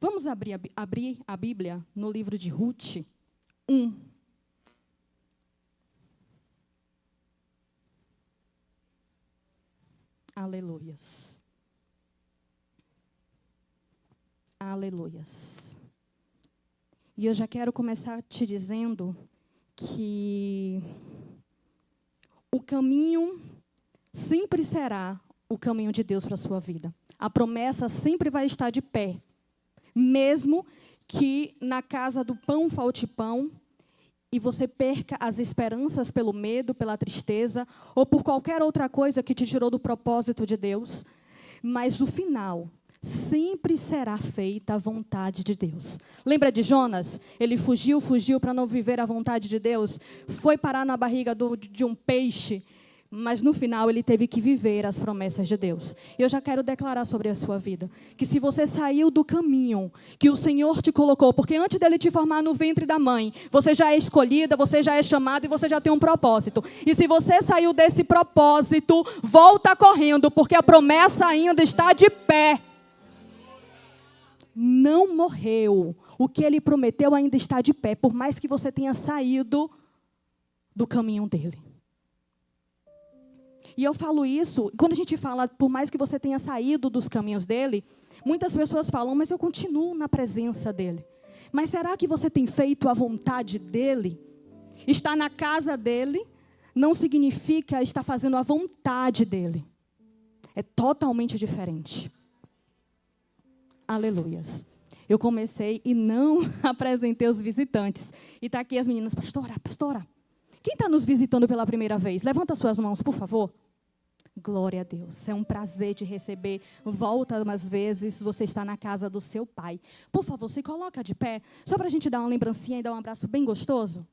Vamos abrir a Bíblia no livro de Ruth 1. Aleluias. Aleluias. E eu já quero começar te dizendo que o caminho sempre será o caminho de Deus para a sua vida. A promessa sempre vai estar de pé. Mesmo que na casa do pão falte pão e você perca as esperanças pelo medo, pela tristeza ou por qualquer outra coisa que te tirou do propósito de Deus, mas o final sempre será feita a vontade de Deus. Lembra de Jonas? Ele fugiu para não viver a vontade de Deus. Foi parar na barriga de um peixe, mas no final ele teve que viver as promessas de Deus. Eu já quero declarar sobre a sua vida, que se você saiu do caminho que o Senhor te colocou, porque antes dele te formar no ventre da mãe, você já é escolhida, você já é chamada e você já tem um propósito. E se você saiu desse propósito, volta correndo, porque a promessa ainda está de pé. Não morreu. O que ele prometeu ainda está de pé, por mais que você tenha saído do caminho dele. E eu falo isso, quando a gente fala, por mais que você tenha saído dos caminhos dele, muitas pessoas falam, mas eu continuo na presença dele. Mas será que você tem feito a vontade dele? Estar na casa dele não significa estar fazendo a vontade dele. É totalmente diferente. Aleluias. Eu comecei e não apresentei os visitantes. E está aqui as meninas, pastora. Quem está nos visitando pela primeira vez? Levanta suas mãos, por favor. Glória a Deus. É um prazer te receber. Volta umas vezes, você está na casa do seu pai. Por favor, se coloca de pé, só para a gente dar uma lembrancinha e dar um abraço bem gostoso.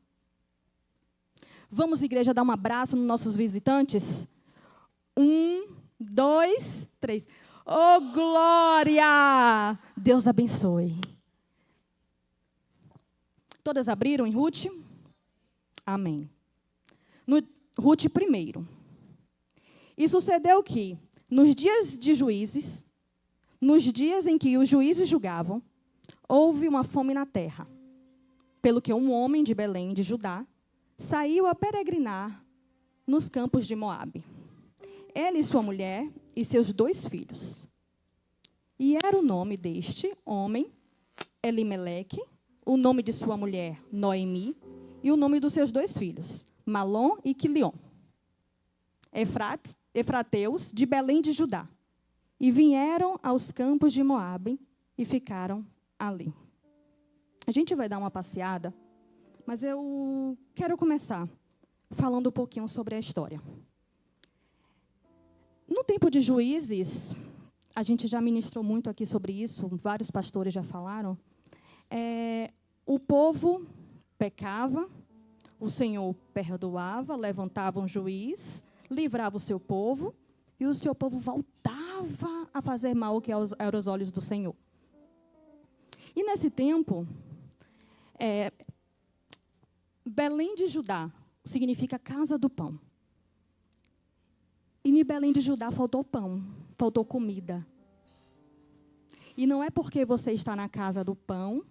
Vamos, igreja, dar um abraço nos nossos visitantes? 1, 2, 3. Oh, glória! Deus abençoe. Todas abriram em Ruth? Amém. No Ruth 1. E sucedeu que, nos dias de juízes, nos dias em que os juízes julgavam, houve uma fome na terra. Pelo que um homem de Belém, de Judá, saiu a peregrinar nos campos de Moabe. Ele e sua mulher e seus 2 filhos. E era o nome deste homem, Elimeleque, o nome de sua mulher, Noemi, e o nome dos seus 2 filhos, Malom e Quilion. Efrateus, de Belém de Judá. E vieram aos campos de Moabe e ficaram ali. A gente vai dar uma passeada, mas eu quero começar falando um pouquinho sobre a história. No tempo de Juízes, a gente já ministrou muito aqui sobre isso, vários pastores já falaram, o povo pecava, o Senhor perdoava, levantava um juiz, livrava o seu povo, e o seu povo voltava a fazer mal, que era os olhos do Senhor. E nesse tempo, Belém de Judá significa casa do pão. E em Belém de Judá faltou pão, faltou comida. E não é porque você está na casa do pão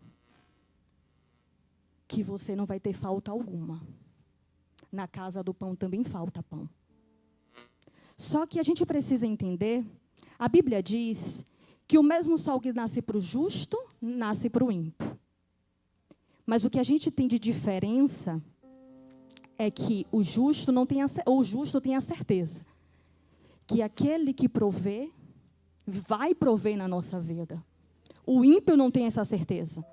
que você não vai ter falta alguma. Na casa do pão também falta pão. Só que a gente precisa entender, a Bíblia diz que o mesmo sol que nasce para o justo, nasce para o ímpio. Mas o que a gente tem de diferença é que o justo tem a certeza que aquele que provê, vai prover na nossa vida. O ímpio não tem essa certeza.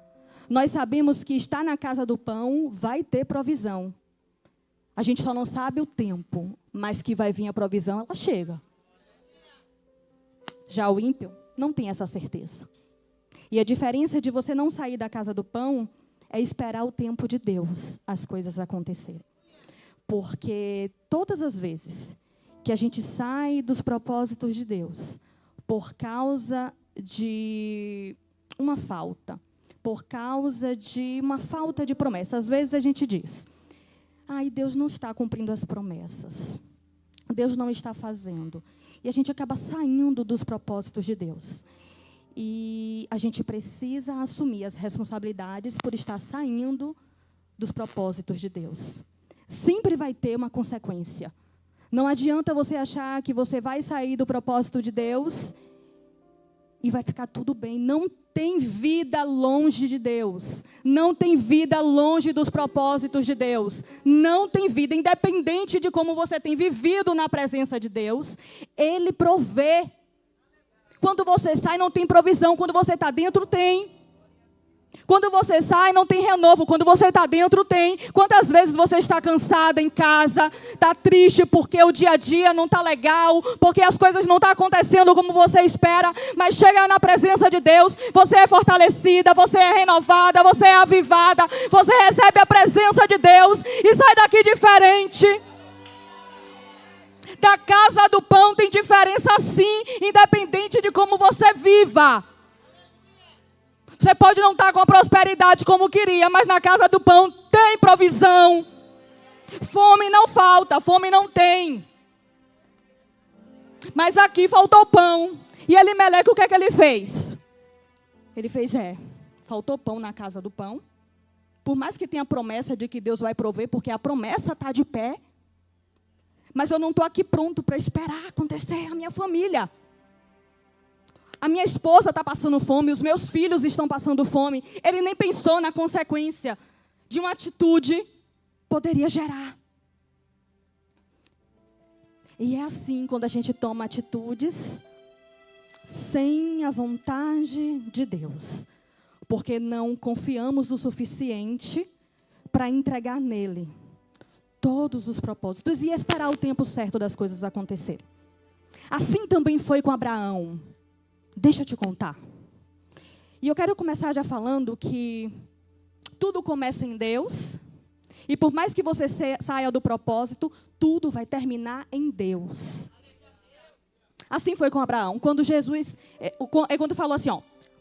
Nós sabemos que estar na casa do pão vai ter provisão. A gente só não sabe o tempo, mas que vai vir a provisão, ela chega. Já o ímpio não tem essa certeza. E a diferença de você não sair da casa do pão é esperar o tempo de Deus, as coisas acontecerem. Porque todas as vezes que a gente sai dos propósitos de Deus, por causa de uma falta, por causa de uma falta de promessa. Às vezes a gente diz, Deus não está cumprindo as promessas. Deus não está fazendo. E a gente acaba saindo dos propósitos de Deus. E a gente precisa assumir as responsabilidades por estar saindo dos propósitos de Deus. Sempre vai ter uma consequência. Não adianta você achar que você vai sair do propósito de Deus e vai ficar tudo bem. Não tem vida longe de Deus. Não tem vida longe dos propósitos de Deus. Não tem vida, independente de como você tem vivido na presença de Deus, Ele provê. Quando você sai, não tem provisão. Quando você está dentro, tem. Quando você sai, não tem renovo. Quando você está dentro, tem. Quantas vezes você está cansada em casa, está triste porque o dia a dia não está legal, porque as coisas não estão acontecendo como você espera, mas chega na presença de Deus, você é fortalecida, você é renovada, você é avivada, você recebe a presença de Deus e sai daqui diferente. Da casa do pão tem diferença sim, independente de como você viva. Você pode não estar com a prosperidade como queria, mas na casa do pão tem provisão. Fome não falta, fome não tem. Mas aqui faltou pão. E Elimeleque, o que é que ele fez? Ele fez, faltou pão na casa do pão. Por mais que tenha a promessa de que Deus vai prover, porque a promessa está de pé. Mas eu não estou aqui pronto para esperar acontecer a minha família. A minha esposa está passando fome, os meus filhos estão passando fome. Ele nem pensou na consequência de uma atitude poderia gerar. E é assim quando a gente toma atitudes sem a vontade de Deus. Porque não confiamos o suficiente para entregar nele todos os propósitos e esperar o tempo certo das coisas acontecerem. Assim também foi com Abraão. Deixa eu te contar. E eu quero começar já falando que tudo começa em Deus. E por mais que você saia do propósito, tudo vai terminar em Deus. Assim foi com Abraão. Quando Jesus, quando falou assim,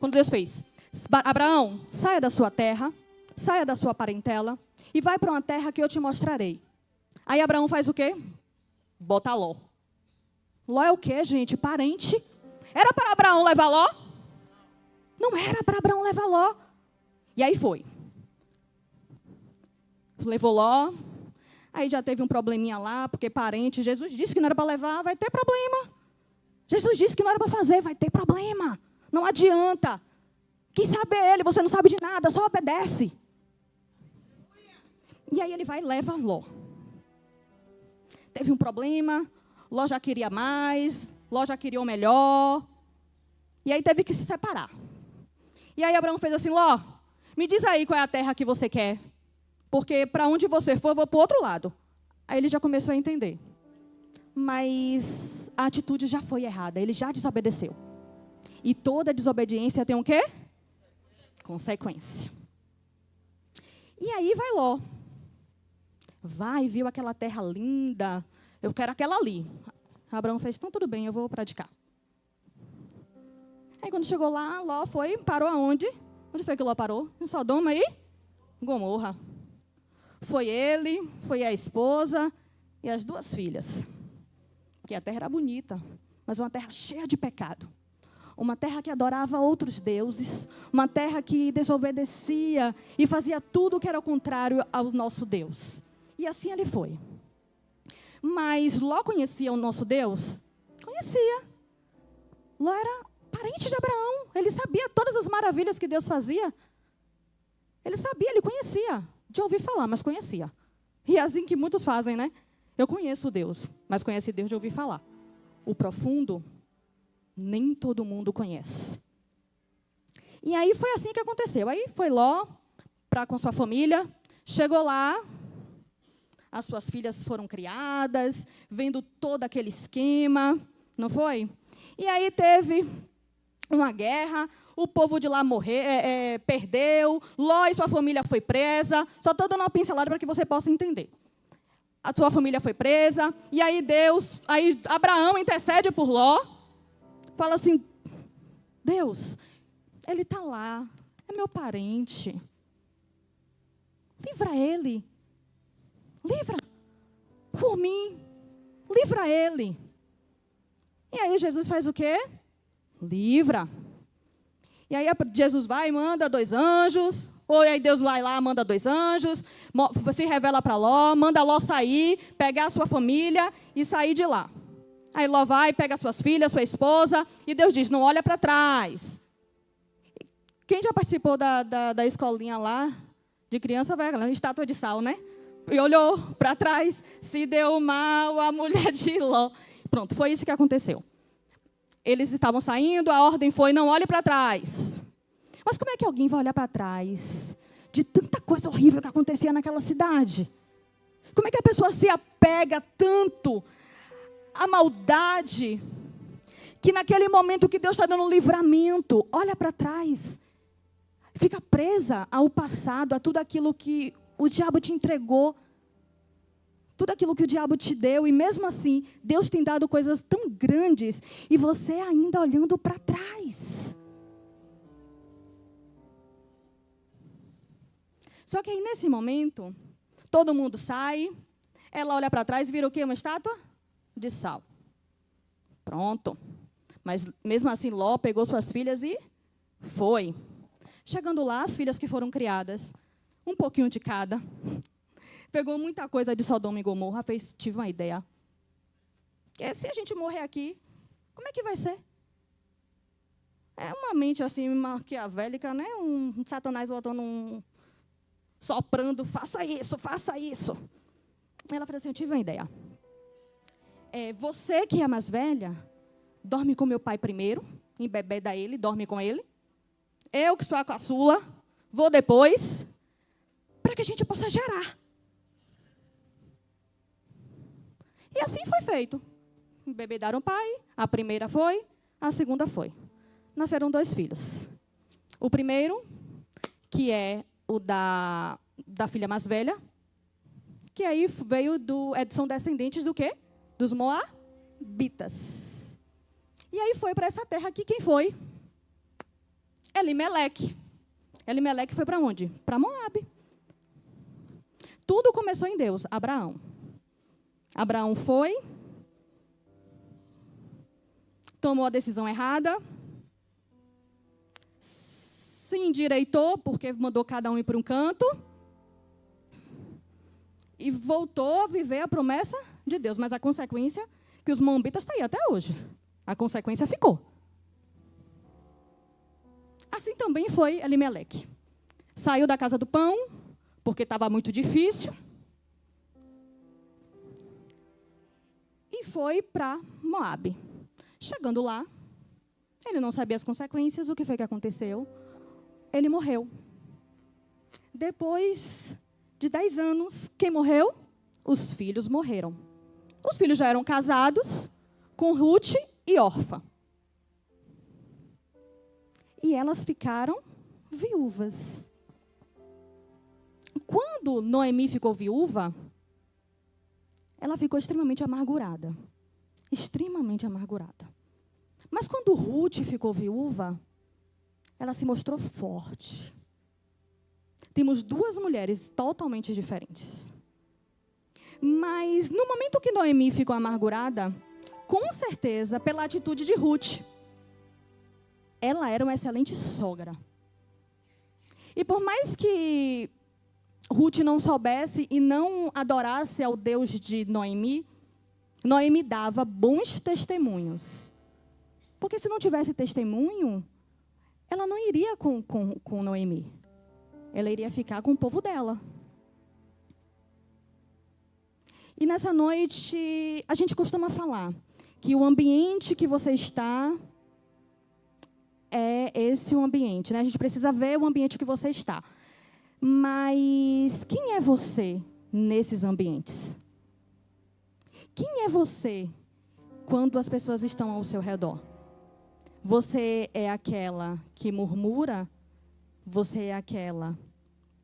quando Deus fez, Abraão, saia da sua terra, saia da sua parentela e vai para uma terra que eu te mostrarei. Aí Abraão faz o quê? Bota Ló. Ló é o quê, gente? Parente. Era para Abraão levar Ló? Não era para Abraão levar Ló. E aí foi. Levou Ló. Aí já teve um probleminha lá, porque parente. Jesus disse que não era para levar, vai ter problema. Jesus disse que não era para fazer, vai ter problema. Não adianta. Quem sabe é ele, você não sabe de nada, só obedece. E aí ele vai e leva Ló. Teve um problema, Ló já queria mais, Ló já queria o melhor. E aí teve que se separar. E aí Abraão fez assim, Ló, me diz aí qual é a terra que você quer. Porque para onde você for, eu vou para o outro lado. Aí ele já começou a entender. Mas a atitude já foi errada, ele já desobedeceu. E toda desobediência tem o quê? Consequência. E aí vai Ló. Vai, viu aquela terra linda. Eu quero aquela ali. Abraão fez, então tudo bem, eu vou para de cá. Aí quando chegou lá, Ló foi, parou aonde? Onde foi que Ló parou? Em Sodoma e Gomorra. Foi ele, foi a esposa e as 2 filhas. Porque a terra era bonita, mas uma terra cheia de pecado. Uma terra que adorava outros deuses. Uma terra que desobedecia e fazia tudo que era o contrário ao nosso Deus. E assim ele foi. Mas Ló conhecia o nosso Deus? Conhecia. Ló era parente de Abraão. Ele sabia todas as maravilhas que Deus fazia. Ele sabia, ele conhecia. De ouvir falar, mas conhecia. E é assim que muitos fazem, né? Eu conheço Deus, mas conhece Deus de ouvir falar. O profundo, nem todo mundo conhece. E aí foi assim que aconteceu. Aí foi Ló com sua família. Chegou lá. As suas filhas foram criadas, vendo todo aquele esquema, não foi? E aí teve uma guerra, o povo de lá perdeu, Ló e sua família foi presa. Só estou dando uma pincelada para que você possa entender. A sua família foi presa, e aí Abraão intercede por Ló, fala assim, Deus, ele está lá, é meu parente, livra ele. Livra, por mim, livra ele. E aí Jesus faz o quê? Livra. E aí Jesus vai e manda 2 anjos, ou aí Deus vai lá, manda 2 anjos, se revela para Ló, manda Ló sair, pegar a sua família e sair de lá. Aí Ló vai, pega suas filhas, sua esposa, e Deus diz, não olha para trás. Quem já participou da escolinha lá, de criança, vai lá, estátua de sal, né? E olhou para trás, se deu mal a mulher de Ló. Pronto, foi isso que aconteceu. Eles estavam saindo, a ordem foi, não olhe para trás. Mas como é que alguém vai olhar para trás de tanta coisa horrível que acontecia naquela cidade? Como é que a pessoa se apega tanto à maldade, que naquele momento que Deus está dando um livramento, olha para trás, fica presa ao passado, a tudo aquilo que o diabo te entregou, tudo aquilo que o diabo te deu, e mesmo assim, Deus tem dado coisas tão grandes, e você ainda olhando para trás. Só que aí, nesse momento, todo mundo sai, ela olha para trás e vira o quê? Uma estátua de sal. Pronto. Mas, mesmo assim, Ló pegou suas filhas e foi. Chegando lá, as filhas que foram criadas, um pouquinho de cada, pegou muita coisa de Sodoma e Gomorra, tive uma ideia. Se a gente morrer aqui, como é que vai ser? É uma mente assim, maquiavélica, né? Um Satanás botando soprando, faça isso, faça isso. Ela falou assim, eu tive uma ideia. Você que é a mais velha, dorme com meu pai primeiro, embebeda ele, dorme com ele. Eu que sou a caçula, vou depois, para que a gente possa gerar. E assim foi feito. Embebedaram o pai, a primeira foi, a segunda foi. Nasceram 2 filhos. O primeiro, que é o da filha mais velha, que aí veio são descendentes do quê? Dos Moabitas. E aí foi para essa terra aqui, quem foi? Elimeleque. Elimeleque foi para onde? Para Moabe. Tudo começou em Deus, Abraão. Abraão foi, tomou a decisão errada, se endireitou, porque mandou cada um ir para um canto, e voltou a viver a promessa de Deus. Mas a consequência, que os moabitas estão aí até hoje. A consequência ficou. Assim também foi Elimeleque. Saiu da casa do pão, porque estava muito difícil, e foi para Moabe. Chegando lá, ele não sabia as consequências. O que foi que aconteceu? Ele morreu. Depois de 10 anos, quem morreu? Os filhos morreram. Os filhos já eram casados com Ruth e Orfa. E elas ficaram viúvas. Quando Noemi ficou viúva, ela ficou extremamente amargurada. Extremamente amargurada. Mas quando Ruth ficou viúva, ela se mostrou forte. Temos 2 mulheres totalmente diferentes. Mas no momento que Noemi ficou amargurada, com certeza pela atitude de Ruth, ela era uma excelente sogra. E por mais que Ruth não soubesse e não adorasse ao Deus de Noemi, Noemi dava bons testemunhos. Porque se não tivesse testemunho, ela não iria com Noemi. Ela iria ficar com o povo dela. E nessa noite, a gente costuma falar que o ambiente que você está é esse o ambiente, né? A gente precisa ver o ambiente que você está. Mas quem é você nesses ambientes? Quem é você quando as pessoas estão ao seu redor? Você é aquela que murmura? Você é aquela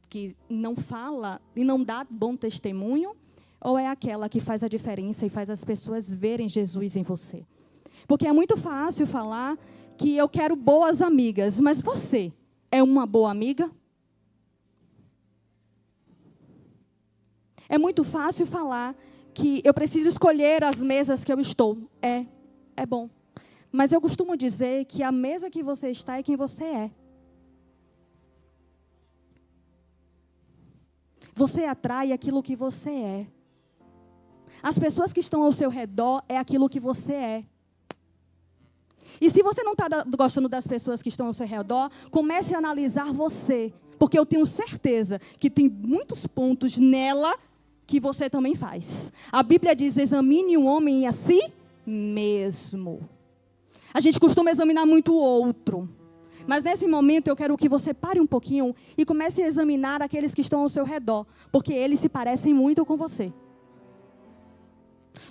que não fala e não dá bom testemunho? Ou é aquela que faz a diferença e faz as pessoas verem Jesus em você? Porque é muito fácil falar que eu quero boas amigas, mas você é uma boa amiga? É muito fácil falar que eu preciso escolher as mesas que eu estou. É bom. Mas eu costumo dizer que a mesa que você está é quem você é. Você atrai aquilo que você é. As pessoas que estão ao seu redor é aquilo que você é. E se você não está gostando das pessoas que estão ao seu redor, comece a analisar você. Porque eu tenho certeza que tem muitos pontos nela que você também faz. A Bíblia diz, examine o homem a si mesmo. A gente costuma examinar muito o outro. Mas nesse momento eu quero que você pare um pouquinho e comece a examinar aqueles que estão ao seu redor. Porque eles se parecem muito com você.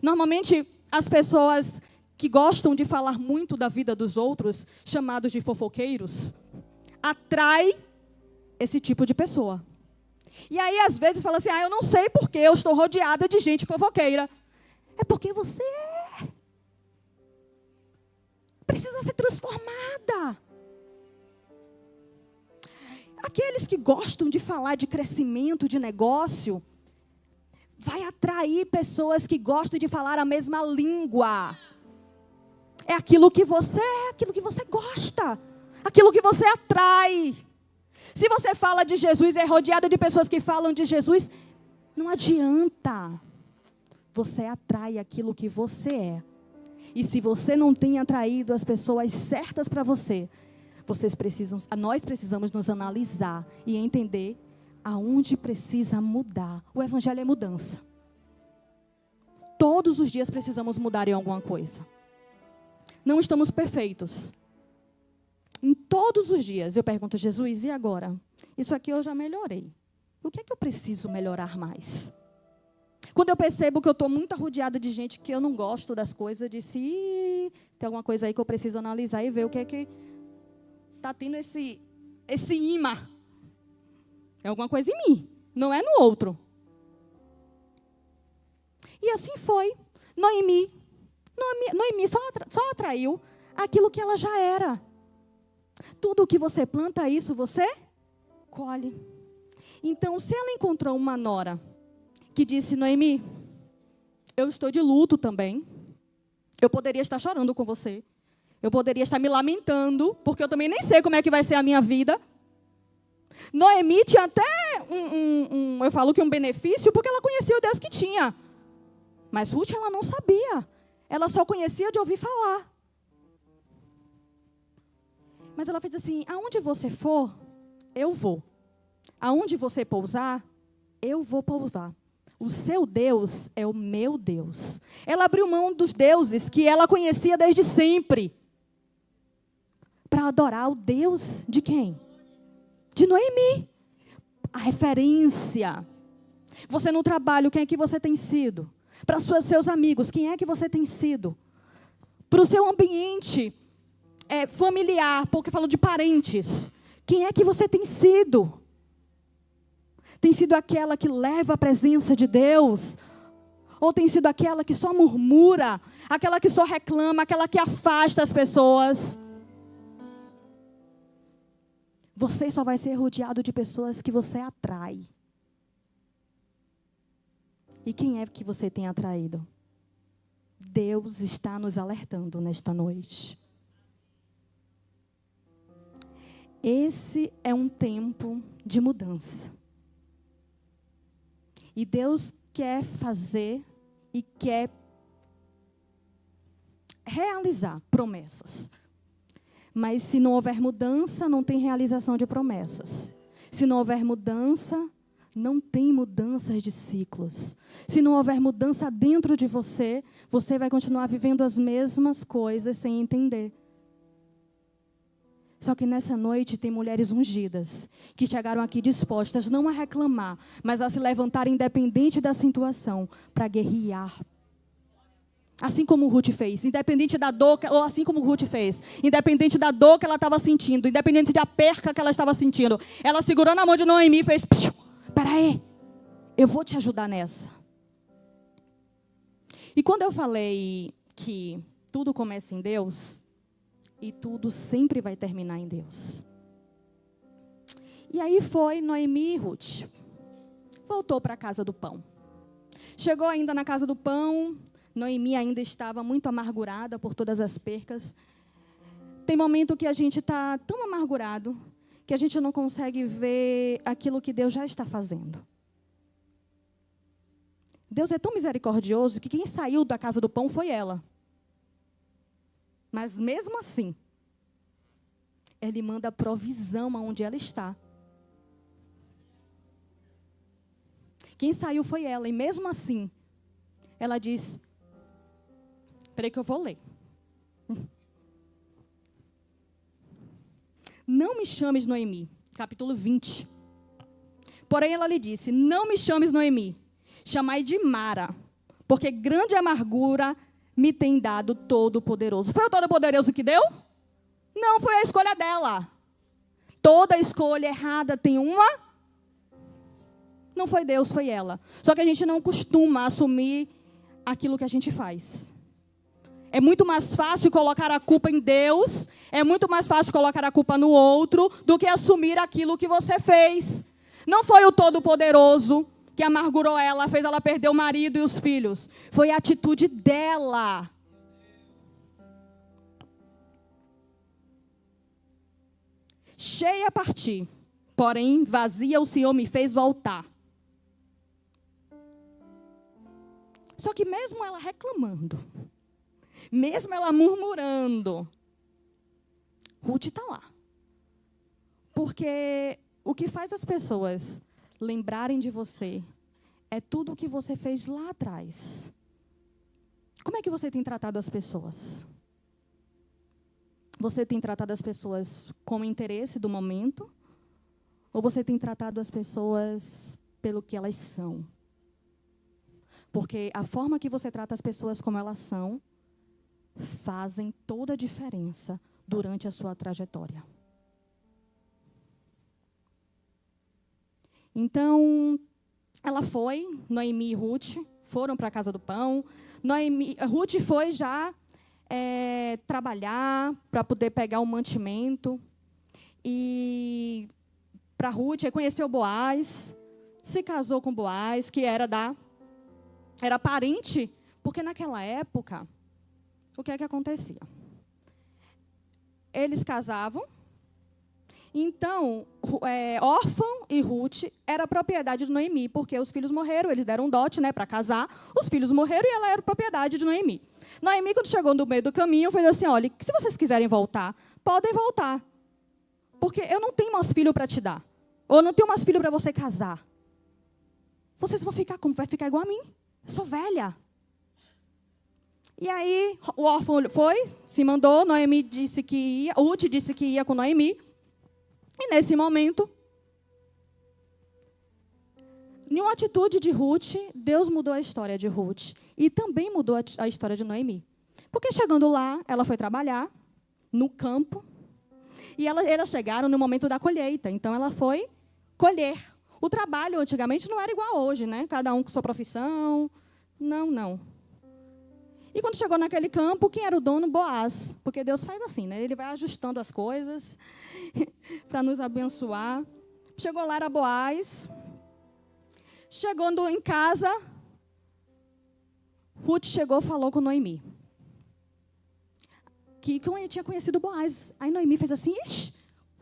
Normalmente, as pessoas que gostam de falar muito da vida dos outros, chamados de fofoqueiros, atrai esse tipo de pessoa. E aí, às vezes, fala assim, eu não sei porque eu estou rodeada de gente fofoqueira. É porque você precisa ser transformada. Aqueles que gostam de falar de crescimento, de negócio, vai atrair pessoas que gostam de falar a mesma língua. É aquilo que você gosta. Aquilo que você atrai. Se você fala de Jesus e é rodeado de pessoas que falam de Jesus, não adianta. Você atrai aquilo que você é. E se você não tem atraído as pessoas certas para você, nós precisamos nos analisar e entender aonde precisa mudar. O evangelho é mudança. Todos os dias precisamos mudar em alguma coisa. Não estamos perfeitos. Em todos os dias eu pergunto, Jesus, e agora? Isso aqui eu já melhorei. O que é que eu preciso melhorar mais? Quando eu percebo que eu estou muito rodeada de gente que eu não gosto das coisas, eu disse, tem alguma coisa aí que eu preciso analisar e ver o que é que está tendo esse imã. É alguma coisa em mim, não é no outro. E assim foi. Noemi só atraiu aquilo que ela já era. Tudo o que você planta, isso você colhe. Então, se ela encontrou uma nora que disse, Noemi, eu estou de luto também. Eu poderia estar chorando com você. Eu poderia estar me lamentando, porque eu também nem sei como é que vai ser a minha vida. Noemi tinha até eu falo que um benefício, porque ela conhecia o Deus que tinha. Mas Ruth, ela não sabia. Ela só conhecia de ouvir falar. Mas ela fez assim, aonde você for, eu vou. Aonde você pousar, eu vou pousar. O seu Deus é o meu Deus. Ela abriu mão dos deuses que ela conhecia desde sempre. Para adorar o Deus de quem? De Noemi. A referência. Você no trabalho, quem é que você tem sido? Para seus amigos, quem é que você tem sido? Para o seu ambiente familiar, porque falou de parentes. Quem é que você tem sido? Tem sido aquela que leva a presença de Deus? Ou tem sido aquela que só murmura? Aquela que só reclama? Aquela que afasta as pessoas? Você só vai ser rodeado de pessoas que você atrai. E quem é que você tem atraído? Deus está nos alertando nesta noite. Esse é um tempo de mudança. E Deus quer fazer e quer realizar promessas. Mas se não houver mudança, não tem realização de promessas. Se não houver mudança, não tem mudanças de ciclos. Se não houver mudança dentro de você, você vai continuar vivendo as mesmas coisas sem entender. Só que nessa noite tem mulheres ungidas, que chegaram aqui dispostas não a reclamar, mas a se levantar independente da situação, para guerrear. Assim como Ruth fez, independente da dor, ou assim como Ruth fez, independente da dor que ela estava sentindo, independente da perca que ela estava sentindo, ela segurou na mão de Noemi e fez, peraí, eu vou te ajudar nessa. E quando eu falei que tudo começa em Deus, e tudo sempre vai terminar em Deus. E aí foi Noemi e Ruth. Voltou para a casa do pão. Chegou ainda na casa do pão. Noemi ainda estava muito amargurada por todas as percas. Tem momento que a gente está tão amargurado que a gente não consegue ver aquilo que Deus já está fazendo. Deus é tão misericordioso que quem saiu da casa do pão foi ela. Mas mesmo assim, Ele manda provisão aonde ela está. Quem saiu foi ela, e mesmo assim, ela diz, espera aí que eu vou ler. Não me chames Noemi, capítulo 20. Porém ela lhe disse, não me chames Noemi, chamai de Mara, porque grande amargura me tem dado Todo-Poderoso. Foi o Todo-Poderoso que deu? Não, foi a escolha dela. Toda escolha errada tem uma. Não foi Deus, foi ela. Só que a gente não costuma assumir aquilo que a gente faz. É muito mais fácil colocar a culpa em Deus, é muito mais fácil colocar a culpa no outro, do que assumir aquilo que você fez. Não foi o Todo-Poderoso que amargurou ela, fez ela perder o marido e os filhos. Foi a atitude dela. Cheia parti, porém vazia o Senhor me fez voltar. Só que mesmo ela reclamando, mesmo ela murmurando, Ruth está lá. Porque o que faz as pessoas lembrarem de você é tudo o que você fez lá atrás. Como é que você tem tratado as pessoas? Você tem tratado as pessoas com o interesse do momento? Ou você tem tratado as pessoas pelo que elas são? Porque a forma que você trata as pessoas como elas são, fazem toda a diferença durante a sua trajetória. Então, ela foi, Noemi e Ruth, foram para a casa do pão. Ruth foi já trabalhar para poder pegar o mantimento. E para Ruth, conheceu Boaz, se casou com Boaz, que era parente, porque naquela época, o que é que acontecia? Eles casavam, então, órfão e Ruth era propriedade de Noemi, porque os filhos morreram, eles deram um dote, para casar, os filhos morreram e ela era propriedade de Noemi. Noemi, quando chegou no meio do caminho, fez assim, olha, se vocês quiserem voltar, podem voltar, porque eu não tenho mais filho para te dar, ou eu não tenho mais filho para você casar. Vocês vão ficar como? Vai ficar igual a mim? Eu sou velha. E aí, o órfão foi, se mandou, Noemi disse que ia, Ruth disse que ia com Noemi. E nesse momento, em uma atitude de Ruth, Deus mudou a história de Ruth. E também mudou a história de Noemi. Porque chegando lá, ela foi trabalhar no campo. E elas chegaram no momento da colheita. Então, ela foi colher. O trabalho, antigamente, não era igual a hoje, né? Cada um com sua profissão. Não. E quando chegou naquele campo, quem era o dono? Boaz. Porque Deus faz assim, né? Ele vai ajustando as coisas para nos abençoar. Chegou lá, era Boaz. Chegando em casa, Ruth chegou e falou com Noemi. Que tinha conhecido Boaz. Aí Noemi fez assim, ixi,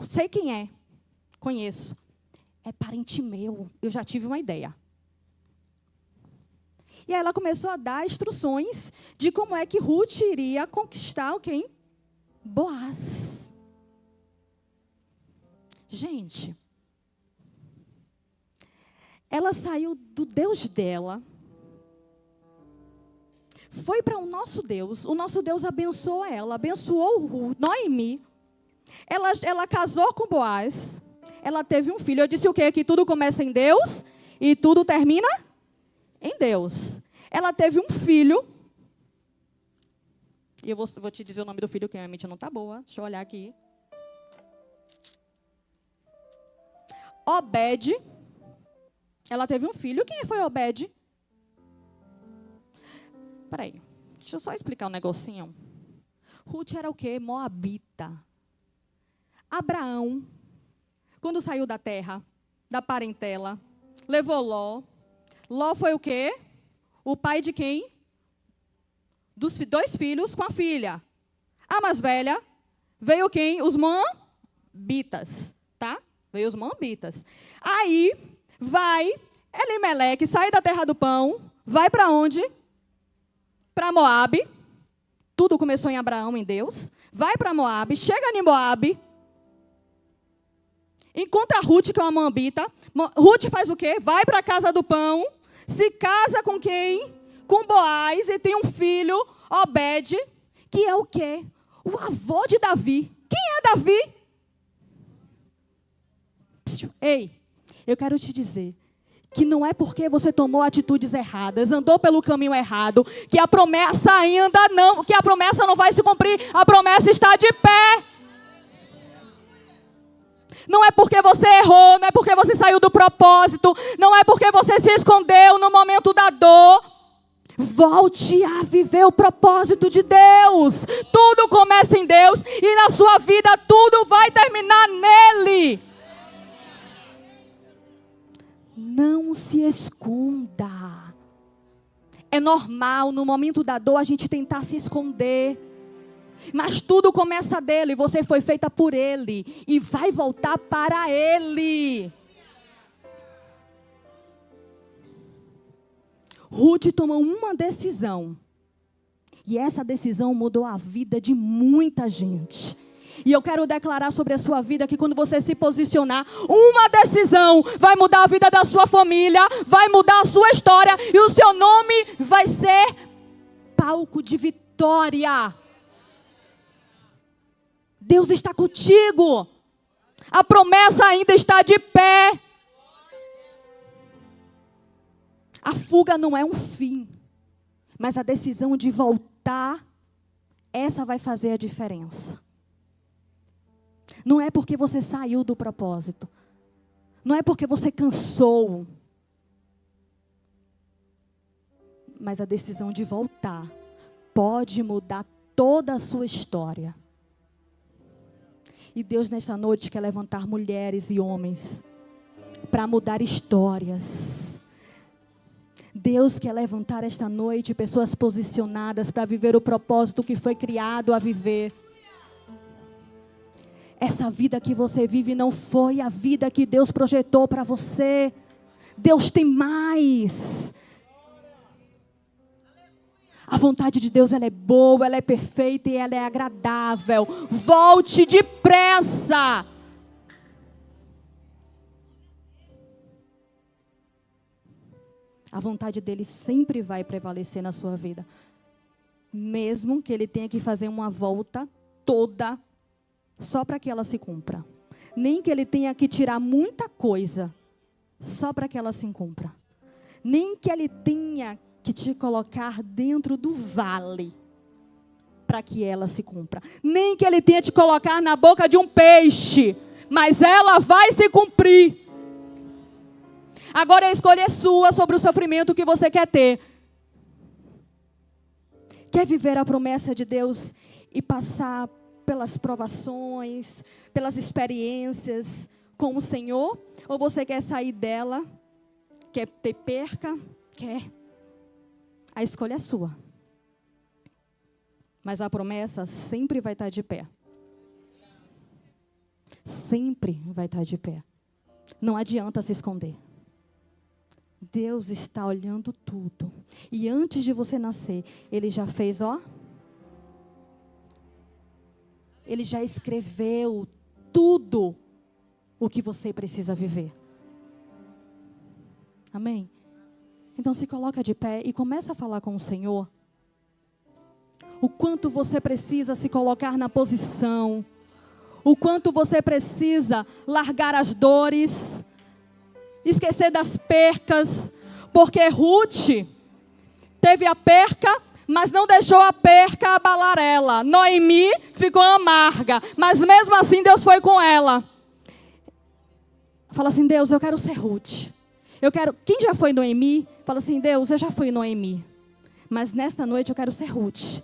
sei quem é. Conheço. É parente meu. Eu já tive uma ideia. E aí ela começou a dar instruções de como é que Ruth iria conquistar quem? Boaz. Gente, ela saiu do Deus dela, foi para o nosso Deus abençoou ela, abençoou Noemi, ela casou com Boaz, ela teve um filho. Eu disse o quê? Que tudo começa em Deus e tudo termina em Deus. Ela teve um filho. E eu vou te dizer o nome do filho, que a minha mente não está boa. Deixa eu olhar aqui. Obed. Ela teve um filho. Quem foi Obed? Peraí. Deixa eu só explicar um negocinho. Ruth era o quê? Moabita. Abraão, quando saiu da terra, da parentela, levou Ló. Ló foi o quê? O pai de quem? dos 2 filhos com a filha. A mais velha veio quem? Os moabitas, tá? Veio os moabitas. Aí vai Elimeleque, sai da terra do pão, vai para onde? Para Moabe. Tudo começou em Abraão, em Deus. Vai para Moabe, chega em Moabe. Encontra Ruth, que é uma moabita. Ruth faz o quê? Vai para a casa do pão. Se casa com quem? Com Boaz. E tem um filho, Obed, que é o quê? O avô de Davi. Quem é Davi? Ei, eu quero te dizer que não é porque você tomou atitudes erradas, andou pelo caminho errado, que a promessa ainda não, que a promessa não vai se cumprir. A promessa está de pé. Não é porque você errou, não é porque você saiu do propósito, não é porque você se escondeu no momento da dor. Volte a viver o propósito de Deus. Tudo começa em Deus e na sua vida tudo vai terminar nele. Não se esconda. É normal no momento da dor a gente tentar se esconder. Mas tudo começa dele. Você foi feita por ele e vai voltar para ele. Ruth tomou uma decisão. E essa decisão mudou a vida de muita gente. E eu quero declarar sobre a sua vida que quando você se posicionar, uma decisão vai mudar a vida da sua família, vai mudar a sua história e o seu nome vai ser palco de vitória. Deus está contigo. A promessa ainda está de pé. A fuga não é um fim, mas a decisão de voltar, essa vai fazer a diferença. Não é porque você saiu do propósito. Não é porque você cansou. Mas a decisão de voltar pode mudar toda a sua história. E Deus nesta noite quer levantar mulheres e homens para mudar histórias. Deus quer levantar esta noite pessoas posicionadas para viver o propósito que foi criado a viver. Essa vida que você vive não foi a vida que Deus projetou para você. Deus tem mais. A vontade de Deus, ela é boa, ela é perfeita e ela é agradável. Volte depressa. A vontade dele sempre vai prevalecer na sua vida. Mesmo que ele tenha que fazer uma volta toda só para que ela se cumpra. Nem que ele tenha que tirar muita coisa só para que ela se cumpra. Nem que ele tenha que te colocar dentro do vale para que ela se cumpra. Nem que ele tenha te colocar na boca de um peixe, mas ela vai se cumprir. Agora a escolha é sua sobre o sofrimento que você quer ter. Quer viver a promessa de Deus e passar pelas provações, pelas experiências com o Senhor? Ou você quer sair dela, quer ter perca? Quer. A escolha é sua. Mas a promessa sempre vai estar de pé. Sempre vai estar de pé. Não adianta se esconder. Deus está olhando tudo. E antes de você nascer, Ele já fez, Ele já escreveu tudo o que você precisa viver. Amém? Então se coloca de pé e começa a falar com o Senhor. O quanto você precisa se colocar na posição. O quanto você precisa largar as dores. Esquecer das percas. Porque Ruth teve a perca, mas não deixou a perca abalar ela. Noemi ficou amarga, mas mesmo assim Deus foi com ela. Fala assim: Deus, eu quero ser Ruth. Quem já foi Noemi? Fala assim: Deus, eu já fui Noemi. Mas nesta noite eu quero ser Ruth.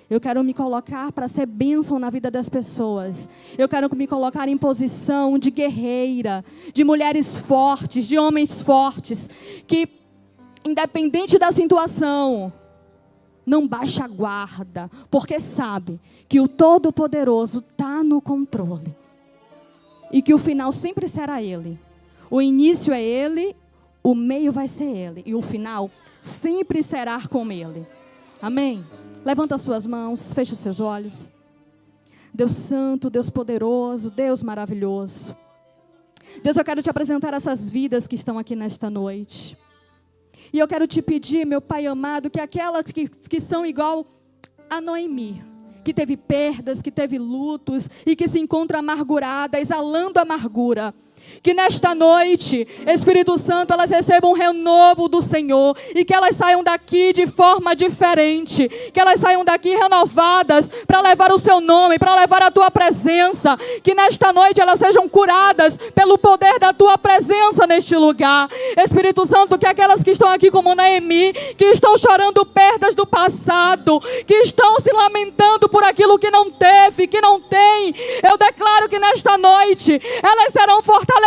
Eu quero me colocar para ser bênção na vida das pessoas. Eu quero me colocar em posição de guerreira, de mulheres fortes, de homens fortes, que independente da situação, não baixe a guarda, porque sabe que o Todo-Poderoso está no controle. E que o final sempre será Ele. O início é Ele, o meio vai ser Ele. E o final sempre será com Ele. Amém? Levanta as suas mãos, fecha os seus olhos. Deus santo, Deus poderoso, Deus maravilhoso. Deus, eu quero te apresentar essas vidas que estão aqui nesta noite. E eu quero te pedir, meu Pai amado, que aquelas que são igual a Noemi, que teve perdas, que teve lutos e que se encontra amargurada, exalando amargura, que nesta noite, Espírito Santo, elas recebam um renovo do Senhor e que elas saiam daqui de forma diferente, que elas saiam daqui renovadas para levar o seu nome, para levar a tua presença, que nesta noite elas sejam curadas pelo poder da tua presença neste lugar. Espírito Santo, que aquelas que estão aqui como Noemi, que estão chorando perdas do passado, que estão se lamentando por aquilo que não teve, que não tem, eu declaro que nesta noite elas serão fortalecidas,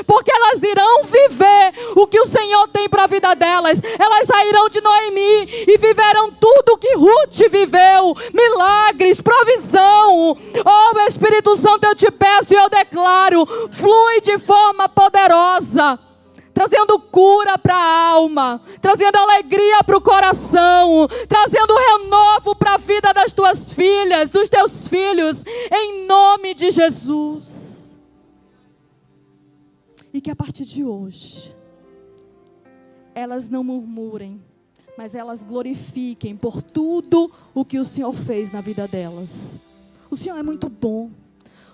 porque elas irão viver o que o Senhor tem para a vida delas. Elas sairão de Noemi e viverão tudo o que Ruth viveu, milagres, provisão. Oh, Espírito Santo, eu te peço e eu declaro, flui de forma poderosa, trazendo cura para a alma, trazendo alegria para o coração, trazendo renovo para a vida das tuas filhas, dos teus filhos, em nome de Jesus. E que a partir de hoje, elas não murmurem, mas elas glorifiquem por tudo o que o Senhor fez na vida delas. O Senhor é muito bom,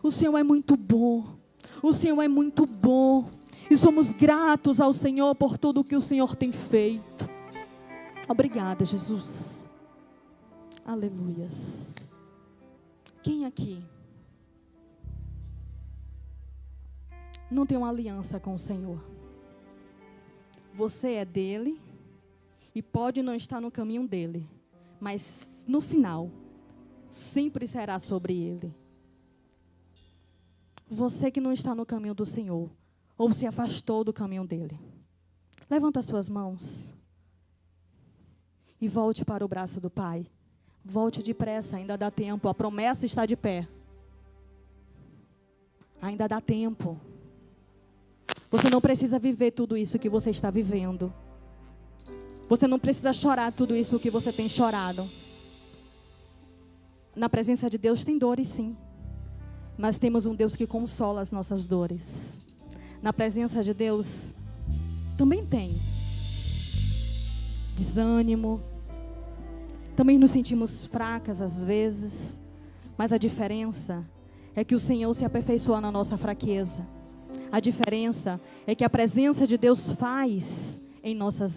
o Senhor é muito bom, o Senhor é muito bom. E somos gratos ao Senhor por tudo o que o Senhor tem feito. Obrigada, Jesus. Aleluias. Quem aqui não tem uma aliança com o Senhor? Você é dele e pode não estar no caminho dele, mas no final sempre será sobre ele. Você que não está no caminho do Senhor ou se afastou do caminho dele, levanta as suas mãos e volte para o braço do Pai. Volte depressa, ainda dá tempo. A promessa está de pé. Ainda dá tempo. Você não precisa viver tudo isso que você está vivendo. Você não precisa chorar tudo isso que você tem chorado. Na presença de Deus tem dores, sim. Mas temos um Deus que consola as nossas dores. Na presença de Deus também tem desânimo. Também nos sentimos fracas às vezes. Mas a diferença é que o Senhor se aperfeiçoa na nossa fraqueza. A diferença é que a presença de Deus faz em nossas